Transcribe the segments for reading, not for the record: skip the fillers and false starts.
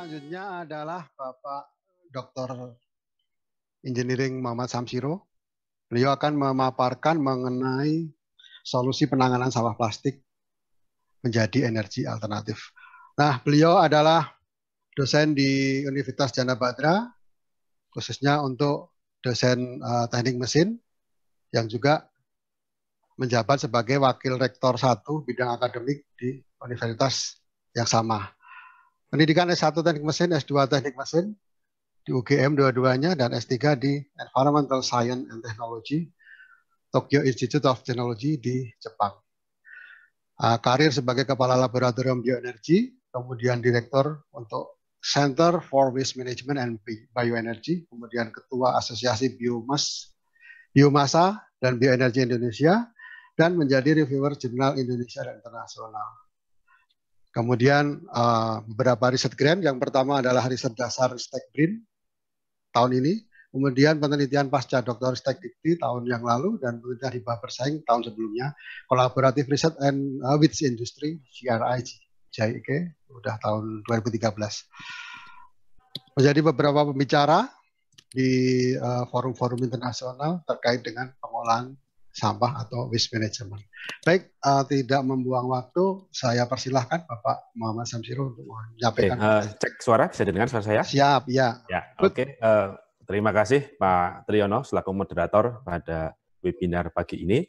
selanjutnya adalah Bapak Dr. Engineering Muhammad Samsiro. Beliau akan memaparkan mengenai solusi penanganan sampah plastik menjadi energi alternatif. Nah, beliau adalah dosen di Universitas Jana Badra, khususnya untuk dosen teknik mesin, yang juga menjabat sebagai Wakil Rektor 1 bidang akademik di universitas yang sama. Pendidikan S1 Teknik Mesin, S2 Teknik Mesin di UGM dua-duanya, dan S3 di Environmental Science and Technology, Tokyo Institute of Technology di Jepang. Karir sebagai Kepala Laboratorium Bioenergi, kemudian Direktur untuk Center for Waste Management and Bioenergy, kemudian Ketua Asosiasi Biomasa dan Bioenergi Indonesia, dan menjadi reviewer jurnal Indonesia dan Internasional. Kemudian beberapa riset grant, yang pertama adalah riset dasar Ristek BRIN tahun ini, kemudian penelitian pasca doktor Ristek Dikti tahun yang lalu, dan penelitian hibah bersaing tahun sebelumnya, kolaboratif riset and with industry CRI JIK udah tahun 2013. Menjadi beberapa pembicara di forum-forum internasional terkait dengan pengolahan sampah atau waste management. Baik, tidak membuang waktu, saya persilahkan Bapak Muhammad Samsiro untuk menyampaikan. Cek suara, bisa didengar suara saya? Siap, ya. Oke. Terima kasih Pak Triyono selaku moderator pada webinar pagi ini.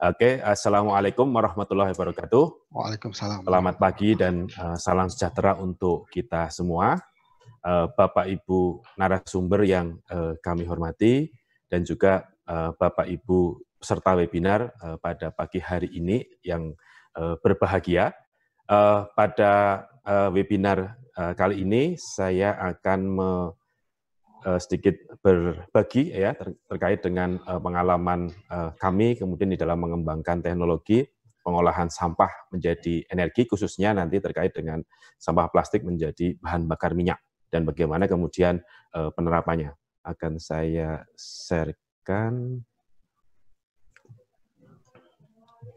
Oke, Assalamualaikum warahmatullahi wabarakatuh. Waalaikumsalam. Selamat pagi dan salam sejahtera untuk kita semua. Bapak Ibu narasumber yang kami hormati, dan juga Bapak Ibu peserta webinar pada pagi hari ini yang berbahagia. Pada webinar kali ini saya akan sedikit berbagi ya terkait dengan pengalaman kami kemudian di dalam mengembangkan teknologi pengolahan sampah menjadi energi, khususnya nanti terkait dengan sampah plastik menjadi bahan bakar minyak, dan bagaimana kemudian penerapannya. Akan saya sharekan.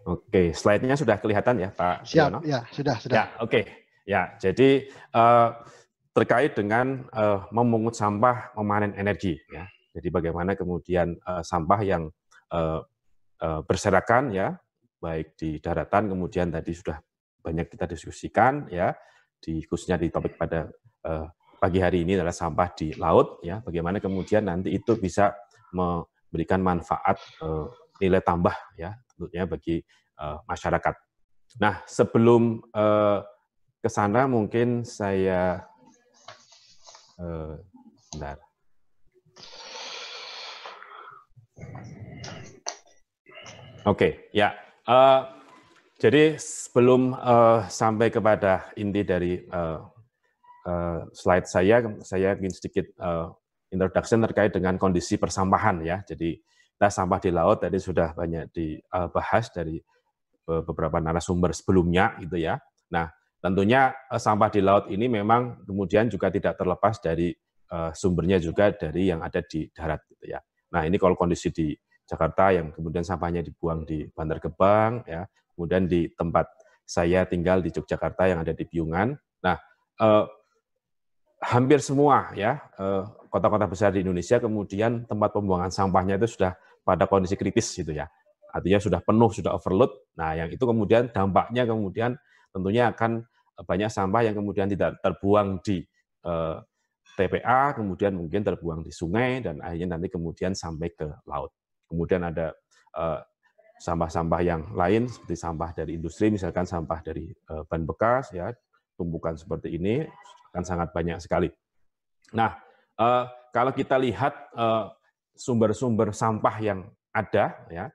Oke, slide-nya sudah kelihatan ya, Pak Triyono? Siap, ya, sudah. Ya, oke. Ya, jadi terkait dengan memungut sampah, memanen energi, ya. Jadi bagaimana kemudian sampah yang berserakan, ya, baik di daratan, kemudian tadi sudah banyak kita diskusikan, ya, khususnya di topik pada pagi hari ini adalah sampah di laut, ya. Bagaimana kemudian nanti itu bisa memberikan manfaat nilai tambah, ya, tentunya bagi masyarakat. Nah, sebelum ke sana mungkin saya bentar. Oke, ya. Jadi sebelum sampai kepada inti dari slide saya ingin sedikit introduction terkait dengan kondisi persampahan, ya. Jadi kita sampah di laut tadi sudah banyak dibahas dari beberapa narasumber sebelumnya, gitu ya. Nah, tentunya sampah di laut ini memang kemudian juga tidak terlepas dari sumbernya juga dari yang ada di darat, gitu ya. Nah, ini kalau kondisi di Jakarta yang kemudian sampahnya dibuang di Bantar Gebang, ya, kemudian di tempat saya tinggal di Yogyakarta yang ada di Piungan. Nah, hampir semua, ya, kota-kota besar di Indonesia kemudian tempat pembuangan sampahnya itu sudah pada kondisi kritis, gitu ya. Artinya sudah penuh, sudah overload. Nah, yang itu kemudian dampaknya kemudian tentunya akan banyak sampah yang kemudian tidak terbuang di TPA, kemudian mungkin terbuang di sungai, dan akhirnya nanti kemudian sampai ke laut. Kemudian ada sampah-sampah yang lain seperti sampah dari industri, misalkan sampah dari ban bekas, ya, tumpukan seperti ini akan sangat banyak sekali. Nah, kalau kita lihat sumber-sumber sampah yang ada, ya.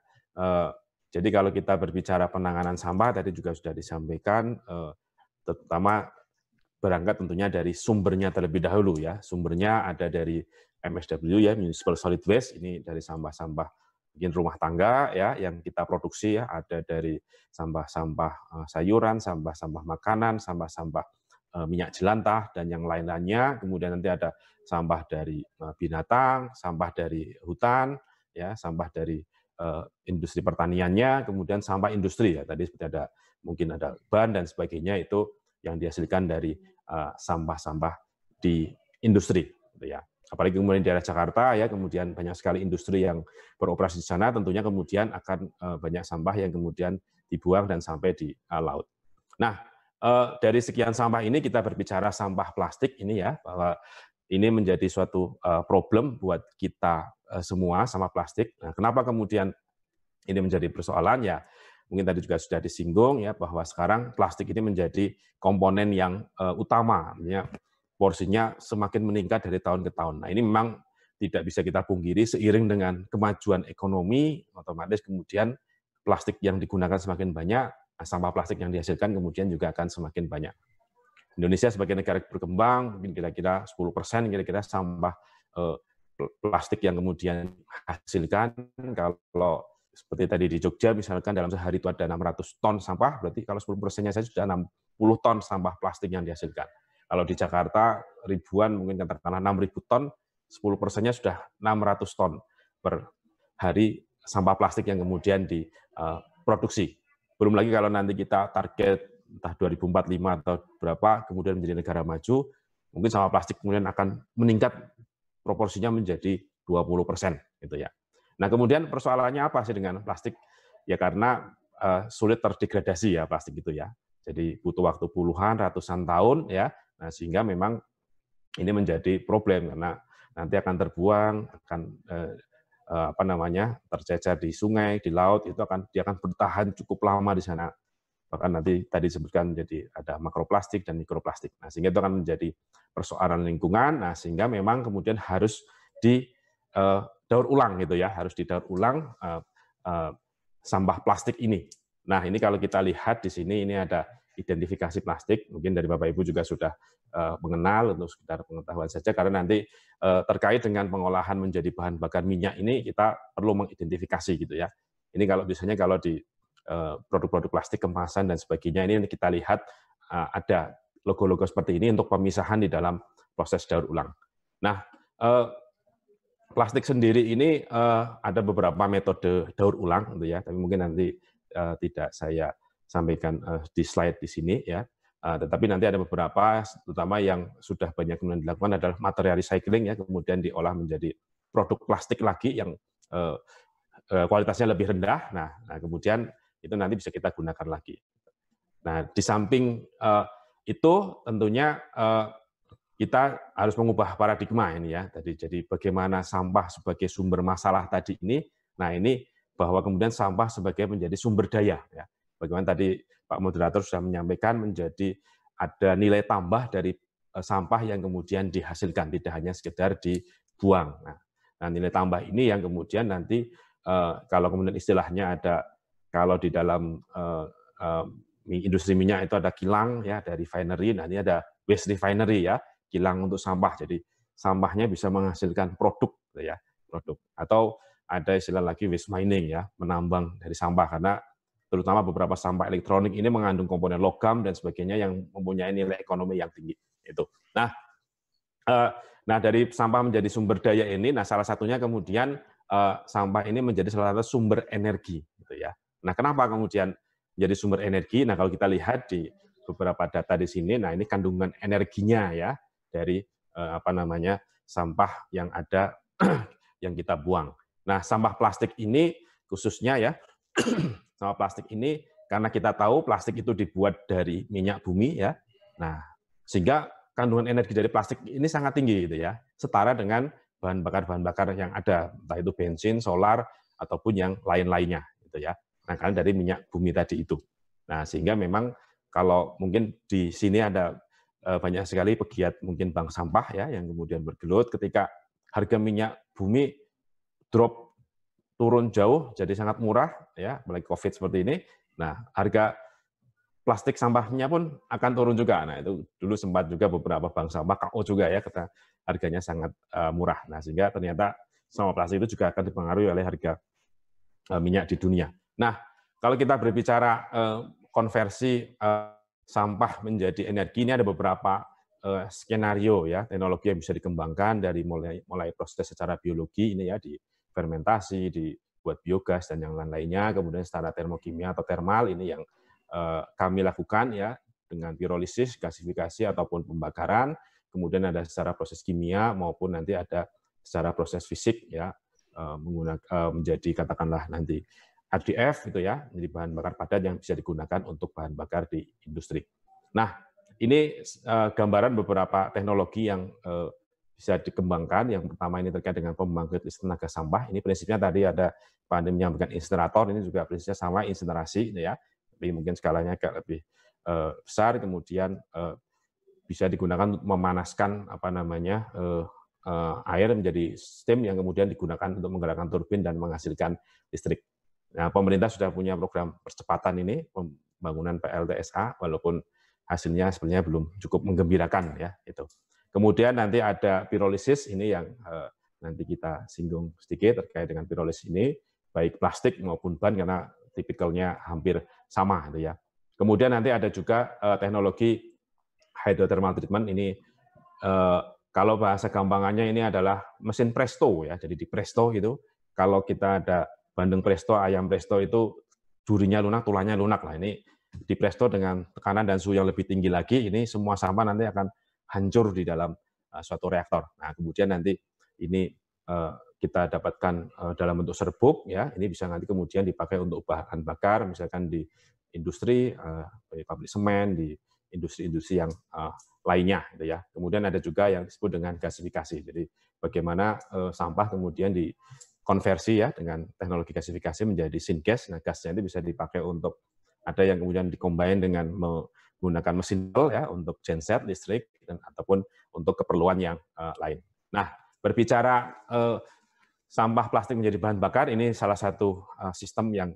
Jadi kalau kita berbicara penanganan sampah tadi juga sudah disampaikan, terutama berangkat tentunya dari sumbernya terlebih dahulu, ya. Sumbernya ada dari MSW, ya, Municipal Solid Waste, ini dari sampah-sampah mungkin rumah tangga, ya, yang kita produksi, ya. Ada dari sampah-sampah sayuran, sampah-sampah makanan, sampah-sampah minyak jelantah dan yang lain-lainnya. Kemudian nanti ada sampah dari binatang, sampah dari hutan, ya, sampah dari industri pertaniannya, kemudian sampah industri, ya, tadi seperti ada mungkin ada ban dan sebagainya, itu yang dihasilkan dari sampah-sampah di industri, gitu ya. Apalagi kemudian di daerah Jakarta ya, kemudian banyak sekali industri yang beroperasi di sana, tentunya kemudian akan banyak sampah yang kemudian dibuang dan sampai di laut. Nah, dari sekian sampah ini kita berbicara sampah plastik ini ya, bahwa ini menjadi suatu problem buat kita semua, sampah plastik. Nah, kenapa kemudian ini menjadi persoalan ya? Mungkin tadi juga sudah disinggung ya, bahwa sekarang plastik ini menjadi komponen yang utama, artinya porsinya semakin meningkat dari tahun ke tahun. Nah, ini memang tidak bisa kita pungkiri, seiring dengan kemajuan ekonomi, otomatis kemudian plastik yang digunakan semakin banyak, sampah plastik yang dihasilkan kemudian juga akan semakin banyak. Indonesia sebagai negara berkembang, mungkin kira-kira 10% kira-kira sampah plastik yang kemudian hasilkan. Kalau seperti tadi di Jogja, misalkan dalam sehari itu ada 600 ton sampah, berarti kalau 10%-nya saja sudah 60 ton sampah plastik yang dihasilkan. Kalau di Jakarta, ribuan, mungkin katakanlah 6.000 ton, 10%-nya sudah 600 ton per hari sampah plastik yang kemudian diproduksi. Belum lagi kalau nanti kita target entah 2045 atau berapa, kemudian menjadi negara maju, mungkin sampah plastik kemudian akan meningkat proporsinya menjadi 20%, gitu ya. Nah, kemudian persoalannya apa sih dengan plastik? Ya karena sulit terdegradasi ya plastik itu ya. Jadi butuh waktu puluhan, ratusan tahun ya. Nah, sehingga memang ini menjadi problem karena nanti akan terbuang, akan tercecer di sungai, di laut, itu dia akan bertahan cukup lama di sana. Bahkan nanti tadi disebutkan jadi ada makroplastik dan mikroplastik. Nah, sehingga itu akan menjadi persoalan lingkungan. Nah, sehingga memang kemudian harus daur ulang gitu ya, harus didaur ulang sampah plastik ini. Nah, ini kalau kita lihat di sini ini ada identifikasi plastik, mungkin dari Bapak Ibu juga sudah mengenal untuk sekedar pengetahuan saja, karena nanti terkait dengan pengolahan menjadi bahan bakar minyak ini kita perlu mengidentifikasi gitu ya. Ini kalau biasanya kalau di produk-produk plastik kemasan dan sebagainya ini kita lihat ada logo-logo seperti ini untuk pemisahan di dalam proses daur ulang. Nah, plastik sendiri ini ada beberapa metode daur ulang, gitu ya. Tapi mungkin nanti tidak saya sampaikan di slide di sini ya. Tetapi nanti ada beberapa, terutama yang sudah banyak kemudian dilakukan adalah material recycling ya, kemudian diolah menjadi produk plastik lagi yang kualitasnya lebih rendah. Nah, kemudian itu nanti bisa kita gunakan lagi. Nah, di samping itu tentunya kita harus mengubah paradigma ini ya. Jadi bagaimana sampah sebagai sumber masalah tadi ini, nah ini bahwa kemudian sampah sebagai menjadi sumber daya ya. Bagaimana tadi Pak Moderator sudah menyampaikan menjadi ada nilai tambah dari sampah yang kemudian dihasilkan, tidak hanya sekedar dibuang. Nah, nilai tambah ini yang kemudian nanti kalau kemudian istilahnya ada, kalau di dalam industri minyak itu ada kilang ya, ada refinery, nah ini ada waste refinery ya, kilang untuk sampah. Jadi sampahnya bisa menghasilkan produk ya, produk. Atau ada istilah lagi waste mining ya, menambang dari sampah, karena terutama beberapa sampah elektronik ini mengandung komponen logam dan sebagainya yang mempunyai nilai ekonomi yang tinggi. Itu. Nah, dari sampah menjadi sumber daya ini, nah salah satunya kemudian sampah ini menjadi salah satu sumber energi, gitu ya. Nah, kenapa kemudian menjadi sumber energi? Nah, kalau kita lihat di beberapa data di sini, nah ini kandungan energinya ya dari sampah yang ada yang kita buang. Nah, sampah plastik ini khususnya ya, sampah plastik ini karena kita tahu plastik itu dibuat dari minyak bumi ya. Nah, sehingga kandungan energi dari plastik ini sangat tinggi gitu ya, setara dengan bahan bakar yang ada, entah itu bensin, solar ataupun yang lain-lainnya gitu ya. Nah, karena dari minyak bumi tadi itu. Nah, sehingga memang kalau mungkin di sini ada banyak sekali pegiat mungkin bank sampah ya yang kemudian bergelut ketika harga minyak bumi drop turun jauh jadi sangat murah ya, apalagi Covid seperti ini. Nah, harga plastik sampahnya pun akan turun juga. Nah, itu dulu sempat juga beberapa bank sampah KO juga ya, kata harganya sangat murah. Nah, sehingga ternyata sampah plastik itu juga akan dipengaruhi oleh harga minyak di dunia. Nah, kalau kita berbicara konversi sampah menjadi energi, ini ada beberapa skenario ya, teknologi yang bisa dikembangkan dari mulai proses secara biologi ini ya, di fermentasi, dibuat biogas dan yang lain-lainnya, kemudian secara termokimia atau termal ini yang kami lakukan ya dengan pirolisis, gasifikasi ataupun pembakaran, kemudian ada secara proses kimia maupun nanti ada secara proses fisik ya, menjadi katakanlah nanti RDF gitu ya, menjadi bahan bakar padat yang bisa digunakan untuk bahan bakar di industri. Nah, ini gambaran beberapa teknologi yang bisa dikembangkan. Yang pertama ini terkait dengan pembangkit listrik tenaga sampah. Ini prinsipnya tadi ada Pak Andi menyampaikan insinerator, ini juga prinsipnya sama insinerasi ya, tapi mungkin skalanya agak lebih besar. Kemudian bisa digunakan untuk memanaskan air menjadi steam yang kemudian digunakan untuk menggerakkan turbin dan menghasilkan listrik. Nah, pemerintah sudah punya program percepatan ini pembangunan PLTSA, walaupun hasilnya sebenarnya belum cukup menggembirakan ya itu. Kemudian nanti ada pirolisis, ini yang nanti kita singgung sedikit terkait dengan pirolisis ini, baik plastik maupun ban karena tipikalnya hampir sama gitu ya. Kemudian nanti ada juga teknologi hydrothermal treatment, ini kalau bahasa gampangannya ini adalah mesin presto ya. Jadi di presto itu kalau kita ada bandeng presto, ayam presto itu durinya lunak, tulangnya lunak lah. Ini di presto dengan tekanan dan suhu yang lebih tinggi lagi, ini semua sampah nanti akan hancur di dalam suatu reaktor. Nah, kemudian nanti ini kita dapatkan dalam bentuk serbuk ya. Ini bisa nanti kemudian dipakai untuk bahan bakar, misalkan di industri, pabrik semen, di industri-industri yang lainnya gitu ya. Kemudian ada juga yang disebut dengan gasifikasi. Jadi bagaimana sampah kemudian dikonversi ya dengan teknologi gasifikasi menjadi syngas. Nah, gasnya itu bisa dipakai untuk, ada yang kemudian dikombin dengan menggunakan mesin ya untuk genset listrik dan ataupun untuk keperluan yang lain. Nah, berbicara sampah plastik menjadi bahan bakar, ini salah satu sistem yang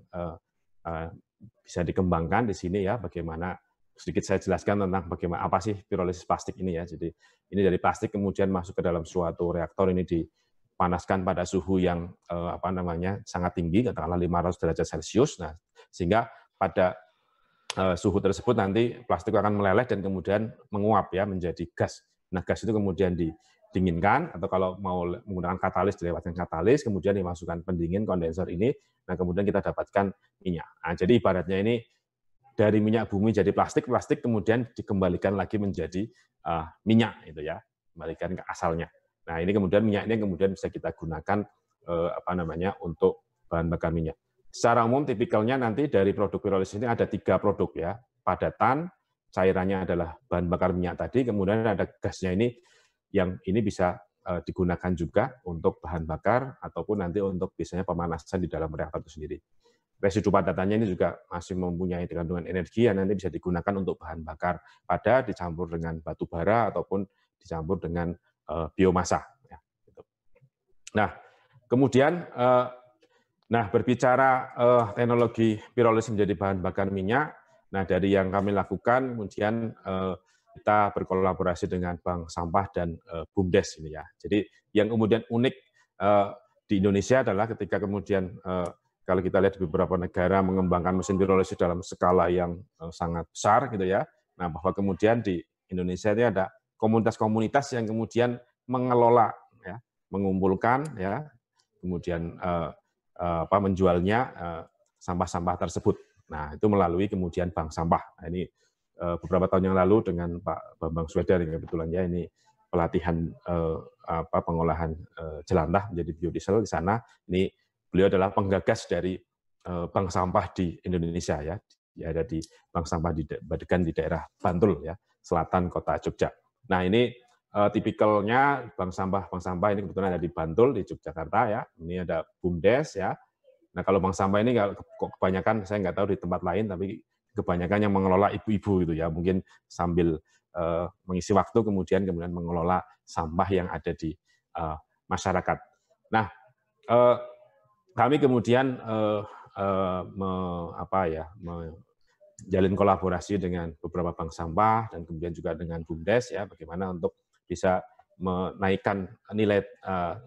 bisa dikembangkan di sini ya, bagaimana sedikit saya jelaskan tentang bagaimana apa sih pirolisis plastik ini ya. Jadi ini dari plastik kemudian masuk ke dalam suatu reaktor, ini dipanaskan pada suhu yang sangat tinggi, katakanlah 500 derajat Celcius. Nah, sehingga pada suhu tersebut nanti plastik akan meleleh dan kemudian menguap ya menjadi gas. Nah, gas itu kemudian didinginkan, atau kalau mau menggunakan katalis dilewatkan katalis, kemudian dimasukkan pendingin kondensor ini, nah kemudian kita dapatkan minyak. Nah, jadi ibaratnya ini dari minyak bumi jadi plastik, plastik kemudian dikembalikan lagi menjadi minyak itu ya, kembalikan ke asalnya. Nah, ini kemudian minyak ini kemudian bisa kita gunakan untuk bahan bakar minyak. Secara umum tipikalnya nanti dari produk pirolisis ini ada 3 produk ya, padatan, cairannya adalah bahan bakar minyak tadi, kemudian ada gasnya ini yang ini bisa digunakan juga untuk bahan bakar ataupun nanti untuk biasanya pemanasan di dalam reaktor itu sendiri. Residu padatannya ini juga masih mempunyai kandungan energi yang nanti bisa digunakan untuk bahan bakar padat dicampur dengan batu bara ataupun dicampur dengan biomasa. Ya, gitu. Nah, kemudian berbicara teknologi pirolisis menjadi bahan bakar minyak, nah dari yang kami lakukan kemudian kita berkolaborasi dengan Bank Sampah dan BUMDes ini ya. Jadi yang kemudian unik di Indonesia adalah ketika kemudian kalau kita lihat di beberapa negara mengembangkan mesin pirolisis dalam skala yang sangat besar gitu ya. Nah, bahwa kemudian di Indonesia ini ada komunitas-komunitas yang kemudian mengelola ya, mengumpulkan ya, kemudian menjualnya sampah-sampah tersebut. Nah, itu melalui kemudian bank sampah. Nah, ini beberapa tahun yang lalu dengan Pak Bambang Sweder yang kebetulan ya ini pelatihan pengolahan jelantah menjadi biodiesel di sana. Ini beliau adalah penggagas dari bank sampah di Indonesia ya. Dia ada di bank sampah di Badegan di daerah Bantul ya, selatan kota Jogja. Nah, ini tipikalnya bank sampah ini kebetulan ada di Bantul di Yogyakarta ya. Ini ada BUMDes ya. Nah, kalau bank sampah ini kebanyakan saya nggak tahu di tempat lain, tapi kebanyakan yang mengelola ibu-ibu gitu ya, mungkin sambil mengisi waktu kemudian mengelola sampah yang ada di masyarakat. Nah, kami kemudian menjalin kolaborasi dengan beberapa bank sampah dan kemudian juga dengan BUMDes ya, bagaimana untuk bisa menaikkan nilai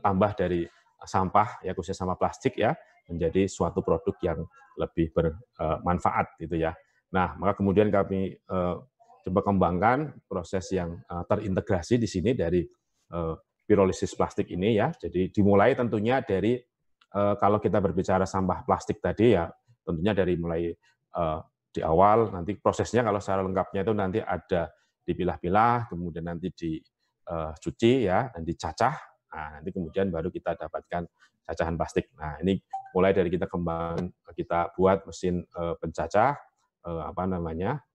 tambah dari sampah ya, khususnya sampah plastik ya, menjadi suatu produk yang lebih bermanfaat gitu ya. Nah, maka kemudian kami coba kembangkan proses yang terintegrasi di sini dari pirolisis plastik ini ya. Jadi dimulai tentunya dari kalau kita berbicara sampah plastik tadi ya, tentunya dari mulai di awal nanti prosesnya kalau secara lengkapnya itu nanti ada dipilah-pilah, kemudian nanti cuci ya dan dicacah. Nah, nanti kemudian baru kita dapatkan cacahan plastik. Nah, ini mulai dari kita kembangkan, kita buat mesin pencacah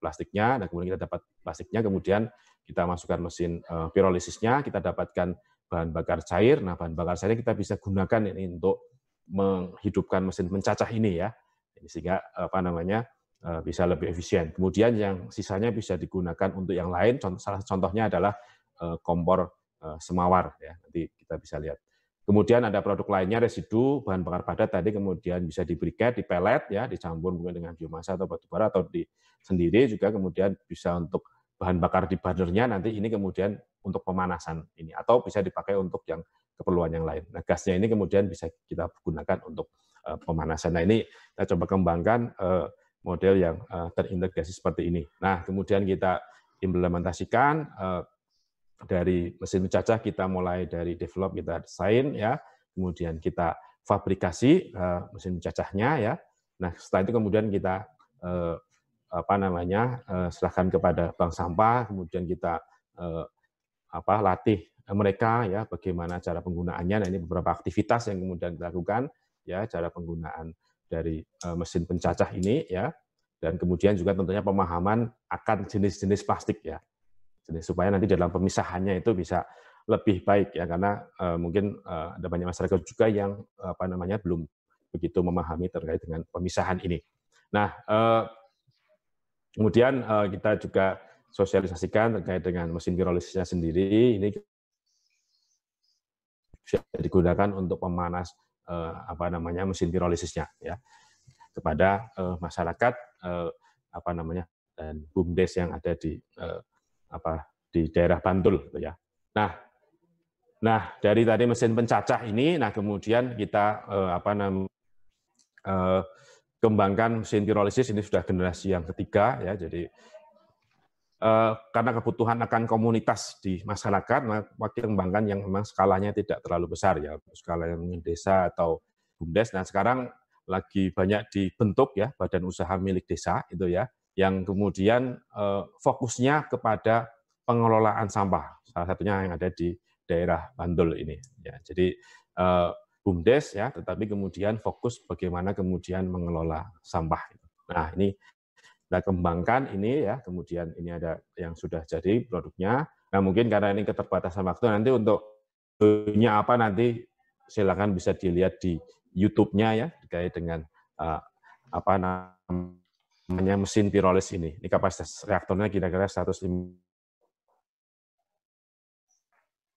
plastiknya, dan kemudian kita dapat plastiknya, kemudian kita masukkan mesin pirolisisnya, kita dapatkan bahan bakar cair. Nah, bahan bakar cairnya kita bisa gunakan ini untuk menghidupkan mesin pencacah ini ya, sehingga bisa lebih efisien. Kemudian yang sisanya bisa digunakan untuk yang lain. Salah contohnya adalah kompor semawar ya. Nanti kita bisa lihat. Kemudian ada produk lainnya, residu bahan bakar padat tadi kemudian bisa di-briquette, di pellet ya, dicampur mungkin dengan biomasa atau batu bara, atau sendiri juga kemudian bisa untuk bahan bakar di burnernya, nanti ini kemudian untuk pemanasan ini, atau bisa dipakai untuk yang keperluan yang lain. Nah, gasnya ini kemudian bisa kita gunakan untuk pemanasan. Nah, ini kita coba kembangkan model yang terintegrasi seperti ini. Nah, kemudian kita implementasikan dari mesin pencacah, kita mulai dari develop, kita desain ya, kemudian kita fabrikasi mesin pencacahnya ya. Nah, setelah itu kemudian kita serahkan kepada bank sampah, kemudian kita latih mereka ya bagaimana cara penggunaannya. Nah, ini beberapa aktivitas yang kemudian dilakukan ya, cara penggunaan dari mesin pencacah ini ya, dan kemudian juga tentunya pemahaman akan jenis-jenis plastik ya, supaya nanti dalam pemisahannya itu bisa lebih baik ya, karena mungkin ada banyak masyarakat juga yang belum begitu memahami terkait dengan pemisahan ini. Nah, kemudian kita juga sosialisasikan terkait dengan mesin pirolisisnya sendiri. Ini bisa digunakan untuk pemanas mesin pirolisisnya ya, kepada masyarakat dan BUMDes yang ada di daerah Bantul ya. Nah, dari tadi mesin pencacah ini, nah kemudian kita kembangkan mesin pirolisis, ini sudah generasi yang ketiga ya. Jadi karena kebutuhan akan komunitas di masyarakat, maka kembangkan yang memang skalanya tidak terlalu besar ya, skala yang mungkin desa atau BUMDes. Nah, sekarang lagi banyak dibentuk ya badan usaha milik desa itu ya, yang kemudian fokusnya kepada pengelolaan sampah, salah satunya yang ada di daerah Bantul ini ya. Jadi BUMDes ya, tetapi kemudian fokus bagaimana kemudian mengelola sampah. Nah, ini kita kembangkan ini ya, kemudian ini ada yang sudah jadi produknya. Nah, mungkin karena ini keterbatasan waktu, nanti untuk apa nanti silakan bisa dilihat di YouTube-nya ya, terkait dengan mesin pirolis ini. Ini kapasitas reaktornya kira-kira 105,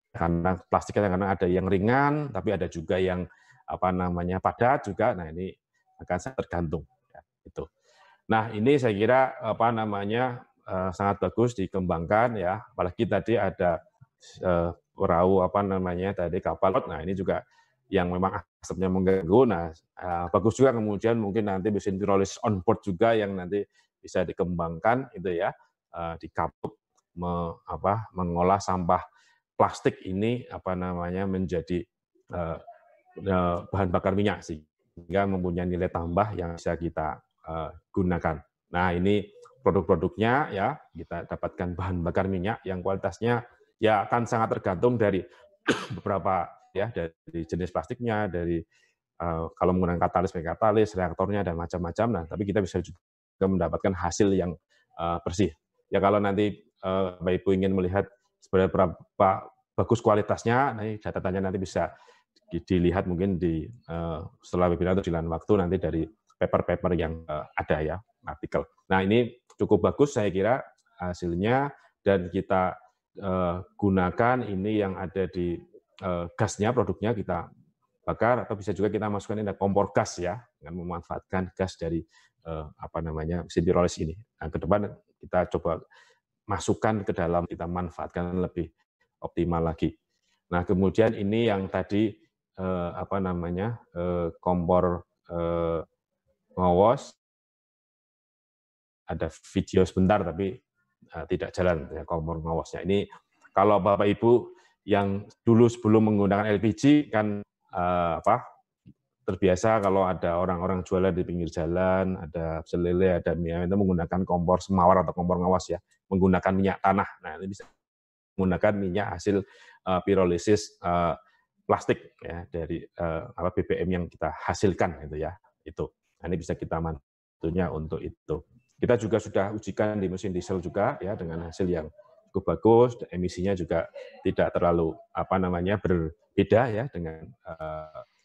karena plastiknya karena ada yang ringan, tapi ada juga yang padat juga. Nah, ini akan tergantung ya, itu. Nah, ini saya kira sangat bagus dikembangkan ya, apalagi tadi ada perahu tadi kapal. Nah, ini juga yang memang asapnya mengganggu. Nah, bagus juga kemudian mungkin nanti mesin pirolis on board juga yang nanti bisa dikembangkan itu ya, di kapuk mengolah sampah plastik ini menjadi bahan bakar minyak, sehingga mempunyai nilai tambah yang bisa kita gunakan. Nah, ini produk-produknya ya, kita dapatkan bahan bakar minyak yang kualitasnya ya akan sangat tergantung dari beberapa ya, dari jenis plastiknya, dari kalau menggunakan katalis, reaktornya dan macam-macam. Nah, tapi kita bisa juga mendapatkan hasil yang bersih. Ya, kalau nanti Bapak Ibu ingin melihat seberapa bagus kualitasnya, nah, catatannya nanti bisa dilihat mungkin di setelah webinar atau di lain waktu nanti dari paper-paper yang ada ya, artikel. Nah, ini cukup bagus saya kira hasilnya, dan kita gunakan ini yang ada di gasnya, produknya kita bakar, atau bisa juga kita masukkan ini kompor gas ya, dengan memanfaatkan gas dari mesin pirolis ini. Nah, ke depan kita coba masukkan ke dalam, kita manfaatkan lebih optimal lagi. Nah, kemudian ini yang tadi kompor ngowos, ada video sebentar tapi tidak jalan ya, kompor ngowosnya. Ini kalau Bapak Ibu yang dulu sebelum menggunakan LPG kan terbiasa kalau ada orang-orang jualan di pinggir jalan, ada pecel lele, ada mie, itu menggunakan kompor semawar atau kompor ngawas ya, menggunakan minyak tanah. Nah, ini bisa menggunakan minyak hasil pirolisis plastik ya dari BBM yang kita hasilkan gitu ya. Itu. Nah, ini bisa kita mantunya untuk itu. Kita juga sudah ujikan di mesin diesel juga ya dengan hasil yang cukup bagus, emisinya juga tidak terlalu berbeda ya dengan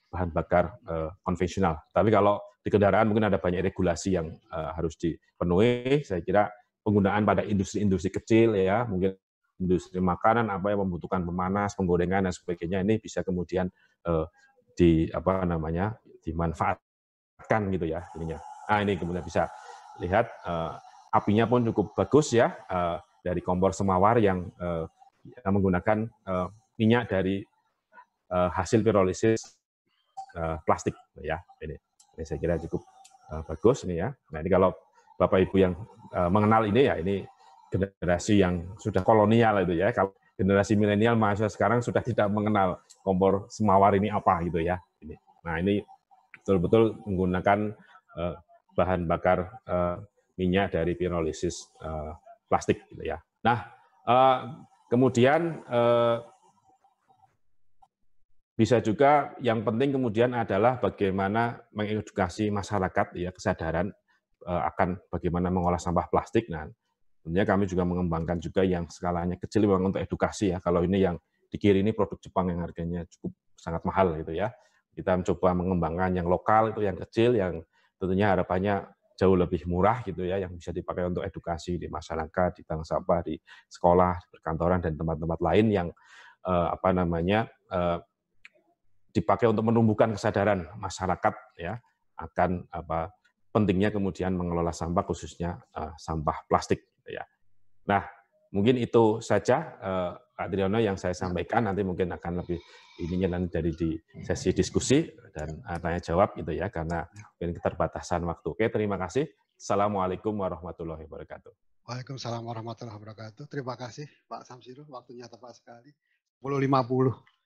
bahan bakar konvensional. Tapi kalau di kendaraan mungkin ada banyak regulasi yang harus dipenuhi. Saya kira penggunaan pada industri-industri kecil ya, mungkin industri makanan apa yang membutuhkan pemanas, penggorengan dan sebagainya ini bisa kemudian dimanfaatkan gitu ya ininya. Nah, ini kemudian bisa lihat apinya pun cukup bagus ya dari kompor semawar yang menggunakan minyak dari hasil pirolisis plastik ya. Ini saya kira cukup bagus ini ya. Nah, ini kalau Bapak Ibu yang mengenal ini ya, ini generasi yang sudah kolonial itu ya. Kalau generasi milenial mahasiswa sekarang sudah tidak mengenal kompor semawar ini apa gitu ya. Nah, ini betul-betul menggunakan bahan bakar minyak dari pirolisis plastik gitu ya. Nah, kemudian bisa juga yang penting kemudian adalah bagaimana mengedukasi masyarakat ya, kesadaran akan bagaimana mengolah sampah plastik. Nah, tentunya kami juga mengembangkan juga yang skalanya kecil memang untuk edukasi ya. Kalau ini yang di kiri ini produk Jepang yang harganya cukup sangat mahal gitu ya. Kita mencoba mengembangkan yang lokal itu yang kecil yang tentunya harapannya jauh lebih murah gitu ya, yang bisa dipakai untuk edukasi di masyarakat, di bank sampah, di sekolah, di perkantoran dan tempat-tempat lain yang dipakai untuk menumbuhkan kesadaran masyarakat ya akan pentingnya kemudian mengelola sampah khususnya sampah plastik ya. Nah, mungkin itu saja Pak Triyono yang saya sampaikan, nanti mungkin akan lebih ininya nanti dari di sesi diskusi dan tanya jawab gitu ya karena mungkin keterbatasan waktu. Oke, terima kasih. Assalamualaikum warahmatullahi wabarakatuh. Waalaikumsalam warahmatullahi wabarakatuh. Terima kasih Pak Samsiro, waktunya tepat sekali. 10.50.